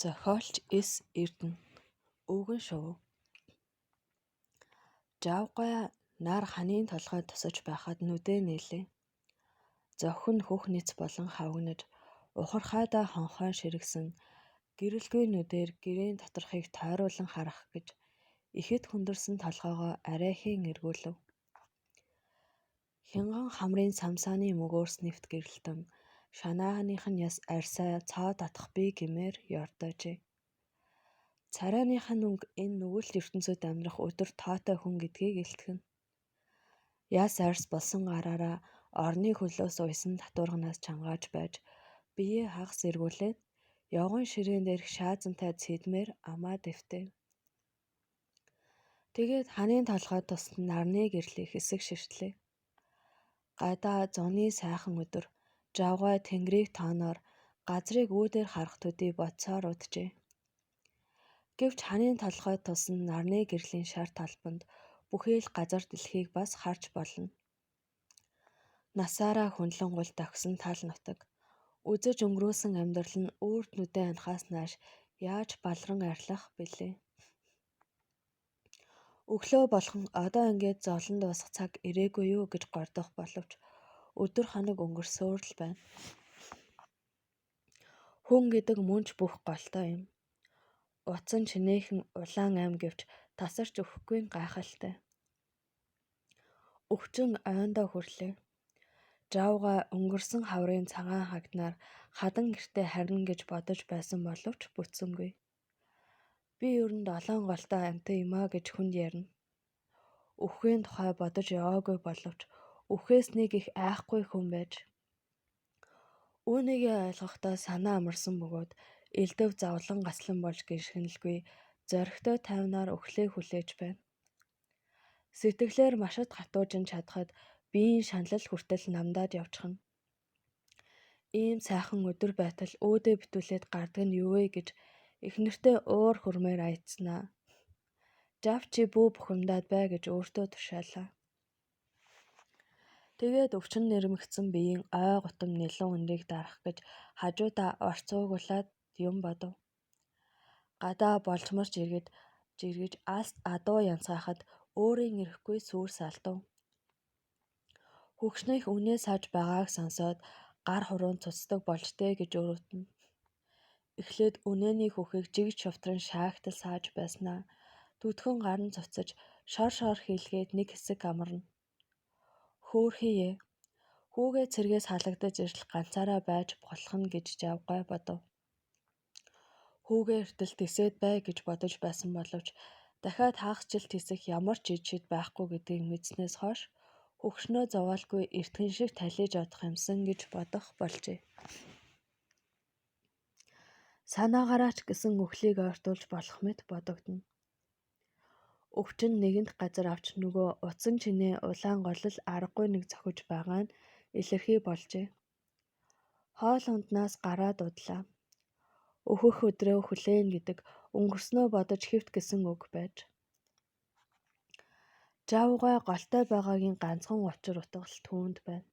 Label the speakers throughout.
Speaker 1: Зохиолч С. Эрдэнэ. Өвгөн шувуу. Жавгай нар ханийн толгойд тусаж байхад нүдээ нээлээ. Зохин хөх ниц болон хавгнаж ухархайдаа хонхойн ширгсэн гэрэлгүй нүдээр гэрийн доторхыг тойруулан харах гэж ихэд хүндэрсэн толгойгоо арайхийн эргүүлв. Хянган хамрын самсааны мөгөөрс нэвт гэрэлтэн шанааганых нь яс арьсаа цаа татах би гэмээр ёрдоожээ. Царайных нь өнгө энэ нүгэлт ертөнцид амьдрах өдөр тоотой хүн гэдгийг илтгэнэ. Яс арьс болсон гараараа орны хөлөөс уйсан татварганаас чангааж байж биеэ хагас эргүүлээд явган ширээн дээрх шаазантай цэдмээр амаа дэвтэв. Тэгээд ханийн толгойд туссан нарны гэрлийг хэсэг ширтлээ. Гадаа зуны сайхан өдөр жавгай тэнгэрийг тооноор газрыг үүдээр харах төдий бодсоор уджээ. Гэвч ханийн толгойд туссан нарны гэрлийн шар талбанд бүхэл газар дэлхийг бас харж болно. Насаараа хүнлэн гул давхсан тал нутаг. Үзэж өнгөрөөсөн амьдрал нь өөрт нүдээ анхаас нааш яаж балран арилах билээ. Өглөө болгон одоо ингээд зовлон дуусах цаг ирээгүй юу гэж гордох боловч өдөр хоног өнгөрсөөр л байна. Хүн гэдэг мөнч бүх голтой юм. Утсан чинээхэн улаан ам гэвч тасарч өгөхгүй гайхалтай. Өвчин ойндоо хүрлээ. Жавгай өнгөрсөн хаврын цагаан хагнаар хадан гэртээ харина гэж бодож байсан боловч бүтсэнгүй. Би ер нь 7 голтой амтай юм аа гэж хүнд ярина. Өвхийн тухай бодож яваагүй боловч өвхөөс нэг их айхгүй хүн байж. Үүнийгээ ойлгохдоо санаа амарсан бөгөөд элдэв завлан гаслан болж гэршинэлгүй зоригтой тайвнаар өхлөө хүлээж байна. Сэтгэлээр машад хатуужин чадхад биеийн шаналл хүртэл намдаад явчихна. Ийм сайхан өдөр байтал өөдөө битүүлээд гардаг нь юу вэ гэж эхнэртээ уур хөрмээр аядснаа. Жав чи бүү бухимдаад бай гэж өөртөө тушаалаа. Тэгээд өвчин нэрмэгцэн биеийн ой гутам нэлэн өнрийг дарах гэж хажуудаа орцуугуулаад юм бодов. Гадаа болжморч жиргэж алст адуу янцгаахад өөрийн ирэхгүй сүрс алдав. Хөгшнийх үнээ сааж байгааг сонсоод гар хуруунд цуцдаг болжтэй гэж өрөвдөнө. Эхлээд үнэний хөхийг жигж шувтран шаагтал сааж байснаа түдхэн гар нь цуцаж шор хийлгээд нэг хэсэг амарна. Хөөхийе. Хүүгээ цэргээс халагдаж ирэл ганцаараа байж болох нь гэж жавгай бодов. Хүүгээ эртэл тисээд бай гэж бодож байсан боловч дахиад хагас жил тисэх ямар ч ижид байхгүй гэдгийг мэдснээс хойш хөгшнөө зовоолгүй эртхэн шиг талиж одох юмсан гэж бодох болжээ. Санаагаараа ч гэсэн өхлийг ойртуулж болох мэт бодогдно. Өвчин нэгэнт газар авч нөгөө утсан чинээ улаан голол аргагүй нэг зохиж байгаа нь илэрхий болжээ. Хоол унднаас гараад удлаа. Өөхөх өдрөө хүлээн гэдэг өнгөрснөө бодож хэвт гэсэн үг байж. Жавгай голтой байгаагийн ганцхан учир утгал түүнд байна.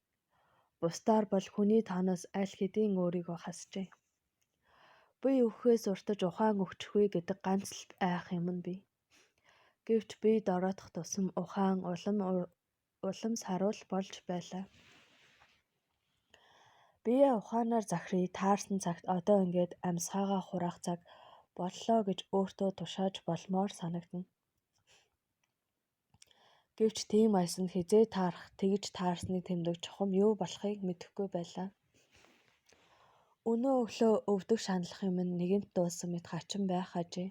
Speaker 1: Бусдаар бол хүний тооноос аль хэдийн өөрийгөө хасжээ. Би өвхөөс уртаж ухаан өгчихвээ гэдэг ганц л айх юм нь бий. Гэвч би дороодох тусам ухаан улам саруул болж байлаа. Бие ухаанаар захирий таарсан цагт одоо ингээд амьсгаагаа хураах цаг боллоо гэж өөртөө тушааж болмоор санагдана. Гэвч тийм аясанд хизээ таарах тэгж таарсныг тэмдэг чухам юу болохыг мэдэхгүй байлаа. Өнөө өглөө өвдөг шаналх юм нэгэнт дуусан мэт хачин байх ажээ.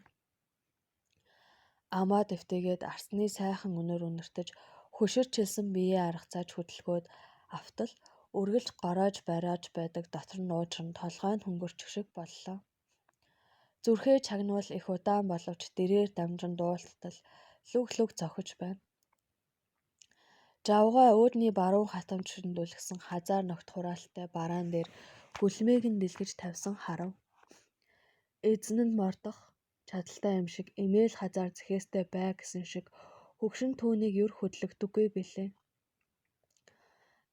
Speaker 1: Амаа дэвтэйгээд арсны сайхан өнөр өнөртөж хөшөрч хэлсэн биеэ аргацааж хөдөлгөөд автал үргэлж гороож бариаж байдаг дотор нь уужран толгой нь хөнгөрчих шиг боллоо. Зүрхээ чагнуул их удаан боловч дэрээр дамжин дуултал лүг цохиж байна. Жавгай өөдний баруун хатамж шиндүүлгсэн хазаар ногт хураалттай бараан дээр хөлмийг нь дэлгэж тавьсан харав. Эзэн нь мордох чадaltaй юм шиг эмээл хазаар зэхээстэй бай гэсэн шиг хөгшин түүнийг юр хөдлөгдөггүй билээ.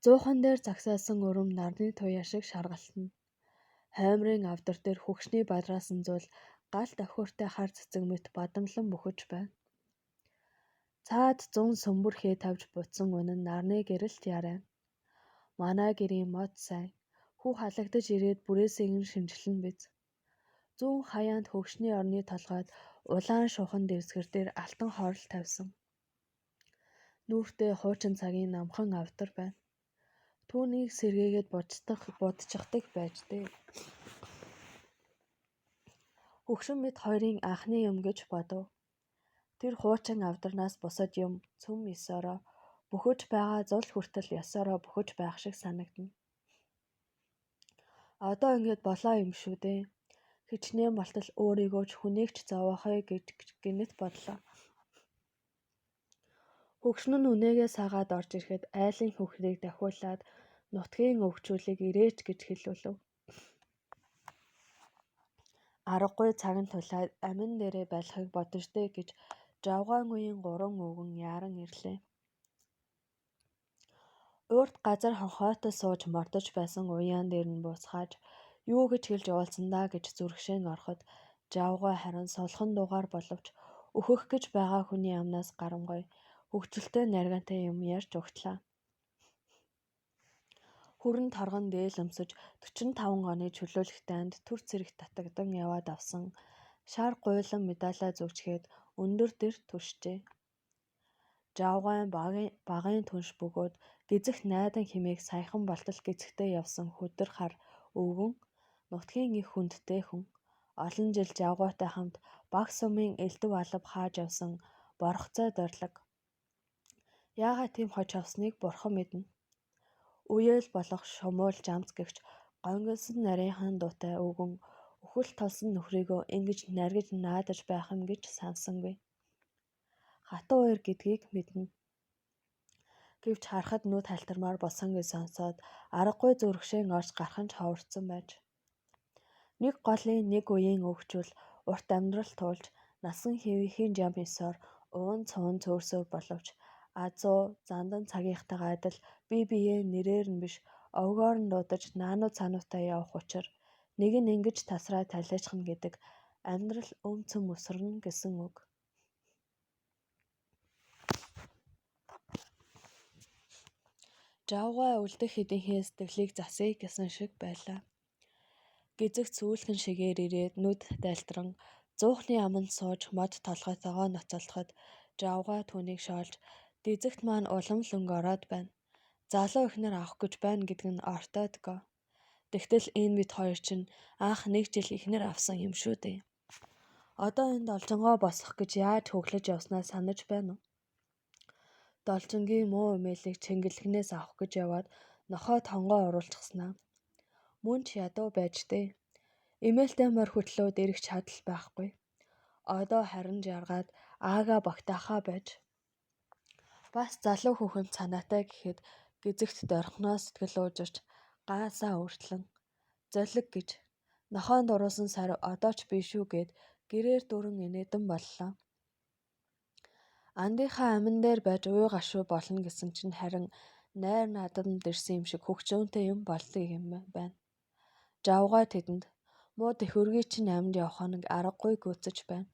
Speaker 1: Зуухан дээр загсаасан өрөм нарны туяа шиг шаргалтна. Хоймрын авдар дээр хөгшний бадраас нь зуул гал давхиуртай хар цэцэг мэт бадамлан бөхөж байна. Цаад 100 сөмбөрхээ тавьж бутсан үнэн нарны гэрэлт ярай. Манай гэрийн мод сайн. Хүү халагдаж ирээд бүрээсээ ин шинжилэн биз. Зүүн хаяанд хөгшний орны толгойд улаан шухан дэвсгэр дээр алтан хоорол тавьсан. Нүүртээ хуучин цагийн намхан авдар байна. Түүнийг сэргээгээд будчихдаг байж дээ. Хөгшин мэд хоёрын анхны юм гэж бодов. Тэр хуучин авдарнаас бусад юм цөм ёсороо бөхөж байгаа зул хүртэл ёсороо бөхөж байх шиг санагдана. Одоо ингэж болоо юм шүү дээ. Хичнээн болтол өөрийгөө ч хүнийг ч зовоохой гэж гинэт бодлоо. Хөгшин нь үнээгээ саагаад орж ирэхэд айлын хөхрийг дахиулаад нутгийн өвчүүлийг ирээч гэж хэлүүлв. Аргагүй цаган тулаад амин дээрээ байлахыг бодож дээ гэж жавгаан үеийн 3 өвгөн яаран ирлээ. Урд газар хонхойтол сууж мордож байсан уяан дээр нь буцхааж юу гэж хэлж уулзсандаа гэж зүрхшээн ороход жавгаа харин сулхан дугаар боловч өөхөх гэж байгаа хүний амнаас гарангүй хөгжилтэй наргантай юм ярьж угтлаа. Хүрэн торгон дээлэмсэж 45 оны чөлөөлөх дайнд төр цэрэг татагдан яваад авсан шар гуйлан медалаа зүгчгээд өндөр дэр түшжээ. Жавгаан багын түнш бөгөөд гизэх найдан химээх саяхан болтол гизэхтэй явсан хөдөр хар өвгөн нутгийн их хүндтэй хүн олон жил жавгаатай хамт баг сумын элдв алав хааж явсан борхоцой дорлог. Яагаад тийм хож авсныг бурхан мэднэ. Үеэл болох шумуул жамц гэгч гонгилсон нарийнхан дуутай өвгөн өхөл толсон нөхрийгөө ингэж наргиж наадаж байх юм гэж сансангүй. Хатуу уур гэдгийг мэднэ. Гэвч харахад нүд халтармаар болсон гэж сонсоод аргагүй зүрхшээн орж гархан ч ховорцсон байж. Нэг голын нэг үеийн өвчүүл урт амьдрал туулж насан хэвийн жам ёсоор уун цуун цөөрсөө боловч азуу зандан цагийнхтайгаа адил бие биеэ нэрээр нь биш овгоор нь дуудаж наануу цаануутай явах учир нэг нь ингэж тасраа талиачхна гэдэг амьдрал өмцөм өсрөн гэсэн үг. Жавгаа үлдэх хэдийнхээ сэтгэлийг засъя гэсэн шиг байлаа. Гизэх цүүлхэн шигээр ирээд нүд дайлтран зуухны аманд сууж мод толгойтойгоо ноцолдоход жавгаа түүнийг шоолж дизэгт маань улам лөнг ороод байна. Залуу ихнэр авах гэж байна гэдэг нь ортоодгоо. Тэгтэл энэ бид хоёр чинь анх 1 жил ихнэр авсан юм шүү дээ. Одоо энэ должонгоо босгох гэж яаж хөглөж явснаа санаж байна уу? Должингийн муу эмээлийг Чингэлхнээс авах гэж яваад нохой тонгоо оруулчихснаа. Мөн ч ядуу байж дээ. Эмээлтэй морь хөтлөөд ирэх чадал байхгүй. Одоо харин жаргаад аага багтаахаа байж. Бас залуу хүүхэн цанаатай гэхэд гизэгт дорхноо сэтгэл уужирч гаасаа өртлөн золиг гэж нохойн дуруулсан сарив одоо ч биш үү гэд гэрээр дөрөн инээдэн боллоо. Андынхаа амин дээр байж уй гашуу болно гэсэн чинь харин найр надамд ирсэн юм шиг хөгчөөнтэй юм болдог юм байна. Жавгаа тэдэнд муу тэхүргийн чинь амьд явах нэг аргагүй гүйцэж байна.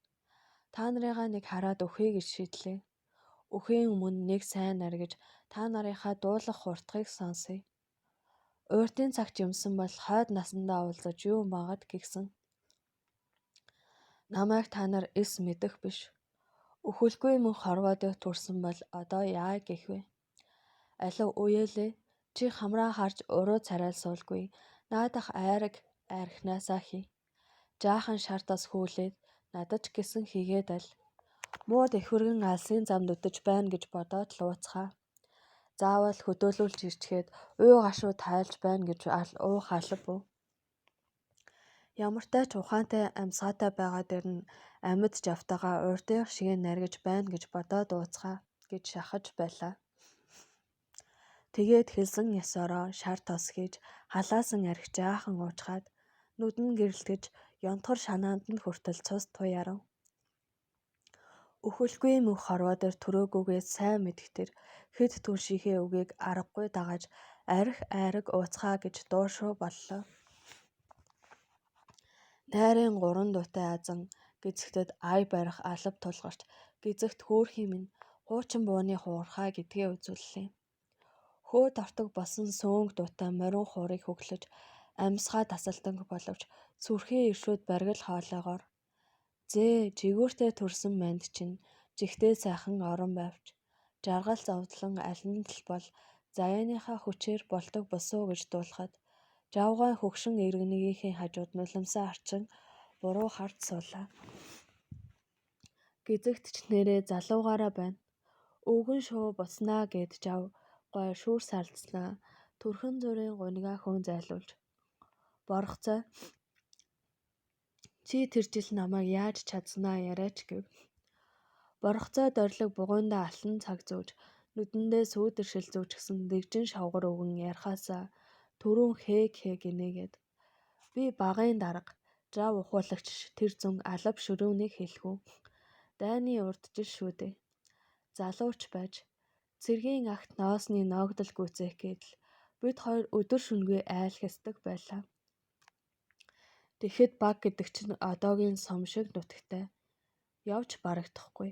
Speaker 1: Та нарыгаа нэг хараад өхье гэж шийдлээ. Өхийн өмнө нэг сайн наргиж та нарынхаа дуулах хурдхыг сонсъё. Ууртын цагт юмсан бол хойд насандаа уулзаж юу магад гэгсэн. Намайг та нар эс мэдэх биш. Өхөлгүй мөн хорвоодыг төрсөн бол одоо яа гэх вэ? Алив үеэлээ чи хамраа харж уруу царай суулгүй наадах айрагнаасаа хий. Жаахан шартаас хүүлээд надад ч гэсэн хийгээд аль. Муу дэхвэргэн алсын замд үтэж байна гэж бодоод лууцхаа. Заавал хөдөөлүүлж ирчгээд уй гашуу тайлж байна гэж уух алав уу? Ямартай ч ухаантай амьсгаатай байгаа дээр нь амьд жавтайгаа урдынх шиг наргиж байна гэж бодоод ууцхаа гэж шахаж байлаа. Тэгээд хэлсэн ёсороо шар тос хийж халаасан архи жаахан уучхаад нүд нь гэрэлтгэж ёнтгор шанаанд нь хүртэл цус туяарав. Өхөлгүй мөнх хорвоо дээр төрөөгүйгээ сайн мэдэх тэр хэд түншийнхээ үгийг аргагүй дагаж арх айраг ууцхаа гэж дуушуу боллоо. Найрын 3 дуутай азан Гэзэгтэд ай барих алав тулгарч гэзэгт хөөрхий минь хуучин бууны хуурхай гэдгээ үзүүллээ. Хөө тортог болсон сөөнг дуутай морин хуурыг хөглөж амьсгаа тасалданг боловч сүрхий иршүүд баргил хоолоогоор жигүүртээ төрсөн манд чинь жигтэй сайхан орон байвч жаргал зовдлон алин л бол заяаныхаа хүчээр болдог босуу гэж дуулахад жавгаан хөгшин иргэнийхээ хажууд нулимсаа арчин буруу харж суулаа. Гэзэгт ч нэрээ залуугаараа байна. Өвгөн шуу буснаа гэд жав гой шүүр сарлцнаа төрхөн зүрийн гунигаа хүн зайлуулж. Боргоцой чи тэр жил намайг яаж чадсанаа яриач гэв. Боргоцой дорилог бугуйндаа алтан цаг зүүж нүдэндээ сүүдэр шил зүүжгсэн дэгжин шавгар өвгөн ярихаасаа түрүүн хээ гинэгээд би багын дарга жав ухуулагч тэр зун алав ширүүнийг хэлэхүү. Дайны урд жил шүү дээ. Залууч байж цэргийн агт ноосны ноогдол гүйцээх гэдэл бид хоёр өдөр шөнөгүй айл хэсдэг байлаа. Тэгэхэд баг гэдэг чинь одоогийн сум шиг нутагтай явж барагдахгүй.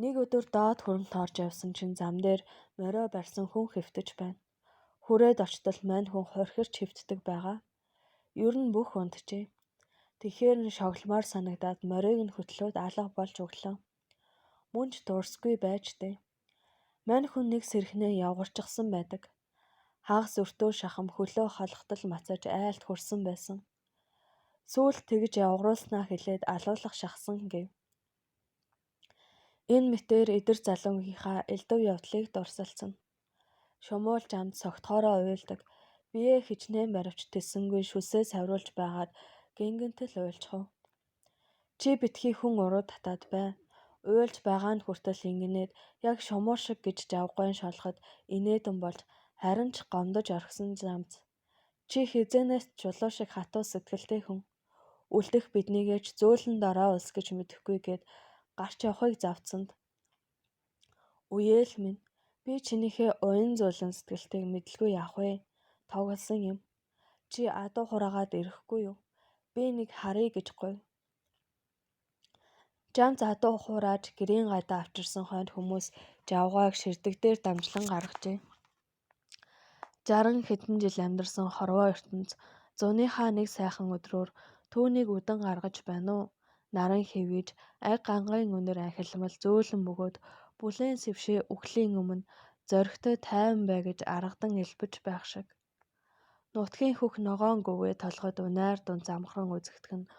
Speaker 1: Нэг өдөр доод хуримт орж явсан чинь зам дээр морио барьсан хүн хэвтэж байна. Хүрээд очтол мань хүн хорхирч хэвтдэг байгаа. Ер нь бүх унтжээ. Тэгэхээр нь шогломоор санагдаад мориог нь хөтлөөд алга болж өглөө. Мөн ч дуурсгүй байж дээ. Мань хүн нэг сэрхнээ явгарчихсан байдаг. Хагас өртөө шахам хөлөө холготол мацаж айлт хурсан байсан. Сүүлд тэгж явгаруулснаа хэлээд алуулах шахсан гэв. Энэ мэтээр эдэр залуугийнхаа элдв явдлыг дурсалсан. Шумуулж амд согтхоороо уйлдаг. Бие хичнээн баривч тэсэнгүй шүсээ савруулж байгаад гингэнтэл уйлчихв. Чи битгий хүн уруу татаад бай. Уйлж байгаа нь хүртэл ингэнээд яг шумуу шиг гэж жавгайн шолоход инээдэн болж харин ч гомдож орхисон замц. Чи хизээнээс чулуу шиг хатуу сэтгэлтэй хүн. Үлдэх биднийгээ ч зөөлөн дороо улс гэж мэдэхгүй гээд гарч явахыг завцсанд. Үеэл минь би чинийхээ уян зөөлөн сэтгэлтэйг мэдлгүй яах вэ? Тоглосон юм. Чи адуу хураагаад ирэхгүй юу? Би нэг харъя гэж гуйв. Жамц адуу хурааж гэрийн гадаа авчирсан хойно хүмүүс жавгааг ширдэг дээр дамжлан гаргажээ. 60 хэдэн жил амьдарсан хорвоо ертөнц зуныхаа нэг сайхан өдрөөр түүнийг үдэн гаргаж байна уу? Наран хэвэж аг гангайн өнөр анхилмал зөөлөн бөгөөд бүлээн сэвшээ үхлийн өмнө зоригтой тайван бай гэж аргадан элбэж байх шиг. Нутгийн хөх ногоон гүвээ толгойд унаар дунд замхран үзэгдэх нь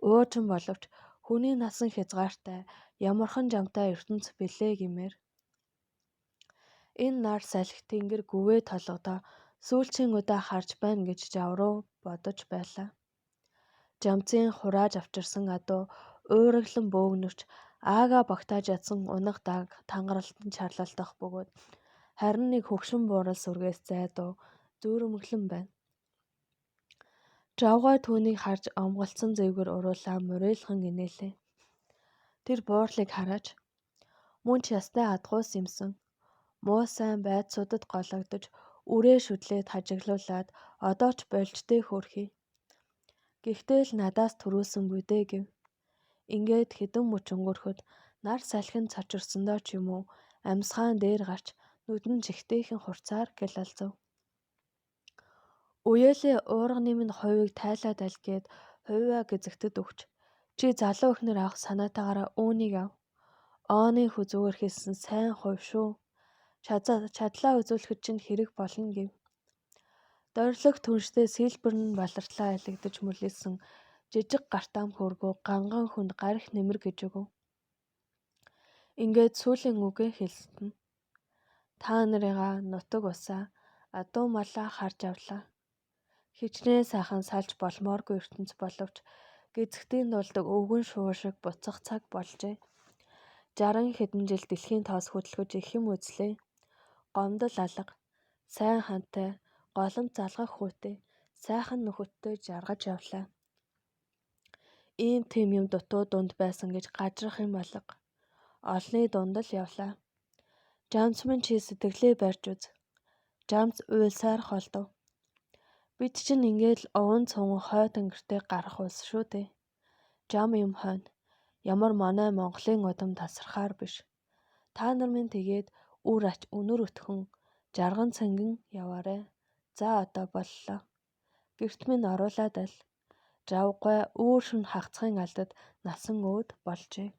Speaker 1: уужин боловч хүний насан хязгаартай ямархан жамтай ертөнц билээ гэмээр. Энэ нар салхи тэнгэр гүвээ толгодоо сүүлчийн удаа харж байна гэж жавруу бодож байлаа. Жамцын хурааж авчирсан адуу уйраглан бөөгнөрч аага багтааж ядсан унах даг тангаралтан чарлалдах бөгөөд харин нэг хөгшин буурал сүргээс зайдуу зүүрэмглэн байна. Жавгай түүнийг харж омголцсон зэвгэр уруулаа мурийлхан инээлээ. Тэр буурлыг хараач. Мөн ч ястай адгуус юмсан. Муу сайн байцуудад гологдож үрээ шүдлээд хажиглуулад одоо ч больжтэй хөөрхий. Гэхдээ л надаас төрүүлсэнгүй дээ гэв. Ингээд хэдэн мөч өнгөрөхөд нар салхин цочирсондоо ч юм уу амьсгаан дээр гарч нүдэн жигтэйхэн хурцаар гэл алзав. Үеэлээ уурганы минь хувийг тайлаад аль гээд хувиа гэзэгтэд өгч чи залуу ихнэр авах санаатаагаараа үүнийг ав.Ооны хүзүүгээр хийсэн сайн хувь шүү. Чадлаа үзүүлэхэд чинь хэрэг болно гэв. Дорилог түнштэй сэлбэр нь балартлаа алигдаж мүлээсэн жижиг гартаам хөргөө ганган хүнд гарих нэмэр гэж өгөв. Ингээд сүүлийн үгээ хэлсэн. Та нарыгаа нутаг усаа адуу малаа харж авлаа. Хичнээн сайхан салж болмооргүй ертөнц боловч гэзэгтийн дулдаг өвгөн шуу шиг буцах цаг болжээ. 60 хэдэн жил дэлхийн тоос хөдөлгөж их юм үзлээ. Гомдол алга, сайн хантай, голомт залгах хүүтэй, сайхан нөхөдтэй жаргаж явлаа. Ийм тийм юм дутуу дунд байсан гэж гажрах юм алга. Олны дунд л явлаа. Жамц минь чи сэтгэлээ барьж үз. Жамц уйлсаар холдов. Бид чинь ингээл овон цон хой тэнгэртэй гарах улс шүү дээ. Жам юм хойно. Ямар манай Монголын удам тасархаар биш. Та нар минь тэгээд үр ач өнөр өтхөн жарган цангин яваарэ. За одоо боллоо. Гэрт минь оруулаад аль. Жавгай өөр шүн хагцхын алдад насан өөд болжээ.